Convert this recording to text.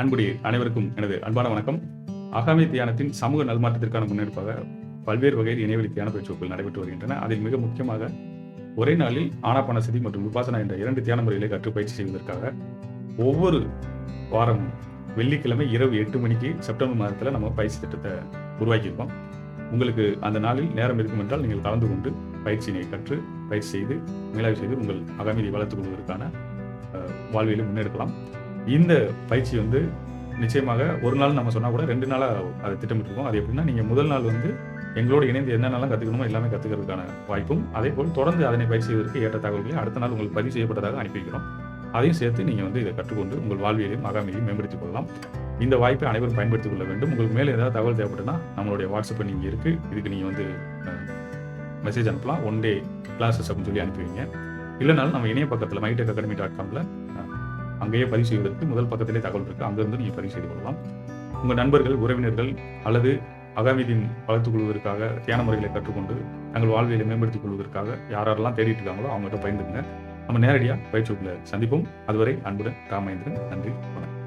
அன்புடைய அனைவருக்கும் எனது அன்பான வணக்கம். அகாமை தியானத்தின் சமூக நல்மாற்றத்திற்கான முன்னெடுப்பாக பல்வேறு வகையில் இணையவழி தியான பயிற்சிகள் நடைபெற்று வருகின்றன. அதில் மிக முக்கியமாக ஒரே நாளில் ஆனாபானசதி மற்றும் விபாசனா என்ற 2 தியான முறைகளை கற்று பயிற்சி செய்வதற்காக ஒவ்வொரு வாரமும் வெள்ளிக்கிழமை இரவு 8 மணிக்கு செப்டம்பர் மாதத்தில் நம்ம பயிற்சி திட்டத்தை உருவாக்கியிருக்கோம். உங்களுக்கு அந்த நாளில் நேரம் இருக்கும் என்றால் நீங்கள் கலந்து கொண்டு பயிற்சியினை கற்று பயிற்சி செய்து மேலாய்வு செய்து உங்கள் அகாமையை வளர்த்துக் கொள்வதற்கான வாழ்வியலை முன்னெடுக்கலாம். இந்த பயிற்சி நிச்சயமாக ஒரு நாள் நம்ம சொன்னால் கூட 2 நாளாக அதை திட்டமிட்டிருக்கோம். அது எப்படின்னா, நீங்கள் முதல் நாள் எங்களோடு இணைந்து என்னென்னலாம் கற்றுக்கணுமோ எல்லாமே கற்றுக்கிறதுக்கான வாய்ப்பும், அதே போல் தொடர்ந்து அதனை பயிற்சி செய்வதற்கு ஏற்ற தகவல்களை அடுத்த நாள் உங்களுக்கு பதிவு செய்யப்பட்டதாக அனுப்பி வைக்கிறோம். அதையும் சேர்த்து நீங்கள் இதை கற்றுக்கொண்டு உங்கள் வாழ்வியலையும் அகாமையையும் மேம்படுத்திக் கொள்ளலாம். இந்த வாய்ப்பை அனைவரும் பயன்படுத்திக் கொள்ள வேண்டும். உங்களுக்கு மேலே ஏதாவது தகவல் தேவைப்பட்டுனா நம்மளுடைய வாட்ஸ்அப் நீங்கள் இருக்குது, இதுக்கு நீங்கள் மெசேஜ் அனுப்பலாம். 1 day classes அப்படின்னு சொல்லி அனுப்புவீங்க. இல்லைனாலும் நம்ம இணைய பக்கத்தில் mytechacademy.com அங்கேயே பதிவு செய்வதற்கு முதல் பக்கத்திலே தகவல் இருக்குது. அங்கிருந்து நீங்கள் பதிவு செய்து கொள்ளலாம். உங்கள் நண்பர்கள், உறவினர்கள் அல்லது அகாமையின் வளர்த்துக் கொள்வதற்காக தியான முறைகளை கற்றுக்கொண்டு தங்கள் வாழ்வியலை மேம்படுத்திக் கொள்வதற்காக யாரெல்லாம் தேடிட்டு இருக்காங்களோ அவங்ககிட்ட பயந்துங்க. நம்ம நேரடியாக பயிற்சிக்குள்ள சந்திப்போம். அதுவரை அன்புடன் ராமேந்திரன். நன்றி, வணக்கம்.